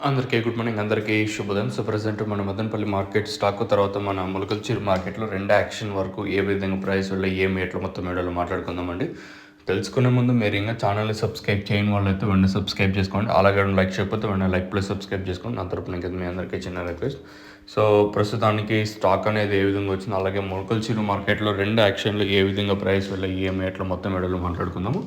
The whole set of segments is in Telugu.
అందరికీ గుడ్ మార్నింగ్, అందరికీ శుభోదయం. సో ప్రెజెంట్ మన మదనపల్లి మార్కెట్ స్టాక్ తర్వాత మన మొలకల్చూరు మార్కెట్లో రెండు యాక్షన్ వరకు ఏ విధంగా ప్రైస్ వల్ల ఏమి ఎట్లా మొత్తం వీడియోలో మాట్లాడుకుందామండి. తెలుసుకునే ముందు మీరు ఇంకా ఛానల్ని సబ్స్క్రైబ్ చేయని వాళ్ళైతే వెంటనే సబ్స్క్రైబ్ చేసుకోండి. అలాగే లైక్ చేయకపోతే వెంటనే లైక్ ప్లస్ సబ్స్క్రైబ్ చేసుకోండి. నా తరపున ఇంకా మీ అందరికీ చిన్న రిక్వెస్ట్. సో ప్రస్తుతానికి స్టాక్ అనేది ఏ విధంగా వచ్చింది, అలాగే మొలకల్చూరు మార్కెట్లో రెండు యాక్షన్లు ఏ విధంగా ప్రైస్ వల్ల ఏమి ఎట్లా మొత్తం వీడియోలో మాట్లాడుకుందాము.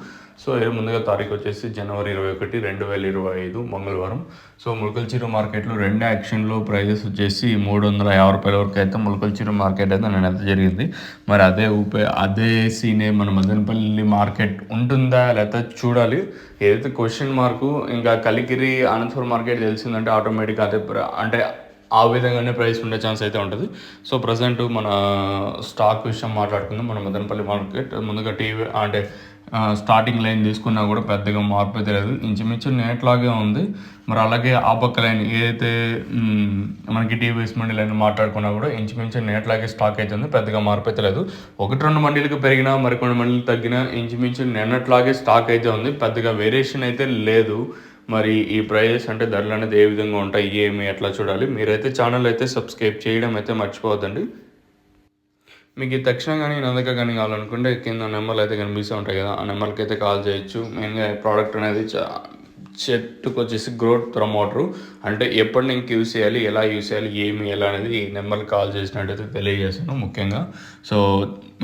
సో ముందుగా తారీఖు వచ్చేసి జనవరి 21, 2025 మంగళవారం. సో మొలకల్చూరు మార్కెట్లో రెండు యాక్షన్లో ప్రైజెస్ వచ్చేసి 350 రూపాయల వరకు అయితే మొలకల్చూరు మార్కెట్ అయితే నేనైతే జరిగింది. మరి అదే సీనే మన మదనపల్లి మార్కెట్ ఉంటుందా లేకపోతే చూడాలి. ఏదైతే క్వశ్చన్ మార్కు ఇంకా కలికిరి అనంతపురం మార్కెట్ తెలిసిందంటే ఆటోమేటిక్గా అదే అంటే ఆ విధంగానే ప్రైస్ ఉండే ఛాన్స్ అయితే ఉంటుంది. సో ప్రజెంట్ మన స్టాక్ విషయం మాట్లాడుకుందాం. మన మదనపల్లి మార్కెట్ ముందుగా టీవీ అంటే స్టార్టింగ్ లైన్ తీసుకున్నా కూడా పెద్దగా మార్పు అయితే లేదు, ఇంచుమించు నేట్లాగే ఉంది. మరి అలాగే ఆ పక్క లైన్ ఏదైతే మనకి టీవీఎస్ మండీ లైన్ మాట్లాడుకున్నా కూడా ఇంచుమించు నేట్లాగే స్టాక్ అయితే ఉంది, పెద్దగా మార్పు అయితే లేదు. 1-2 మండీలకు పెరిగినా మరికొన్ని మండీలు తగ్గినా ఇంచుమించు నిన్నట్లాగే స్టాక్ అయితే ఉంది, పెద్దగా వేరియేషన్ అయితే లేదు. మరి ఈ ప్రైజెస్ అంటే ధరలు అనేది ఏ విధంగా ఉంటాయి ఏమి ఎట్లా చూడాలి. మీరైతే ఛానల్ అయితే సబ్స్క్రైబ్ చేయడం అయితే మర్చిపోవద్దండి. మీకు ఈ తక్షణం కానీ నా దగ్గర కానీ కావాలనుకుంటే కింద నెంబర్లు అయితే కనిపిస్తూ ఉంటాయి కదా, ఆ నెంబర్కి అయితే కాల్ చేయొచ్చు. మెయిన్గా ప్రోడక్ట్ అనేది చెట్టుకు వచ్చేసి గ్రోత్ ప్రమోటరు, అంటే ఎప్పటి నుంచి యూస్ చేయాలి, ఎలా యూస్ చేయాలి, ఎలా అనేది ఈ నెంబర్కి కాల్ చేసినట్టయితే తెలియజేస్తాను ముఖ్యంగా. సో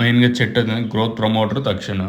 మెయిన్గా చెట్టు అనేది గ్రోత్ ప్రమోటర్ తక్షణ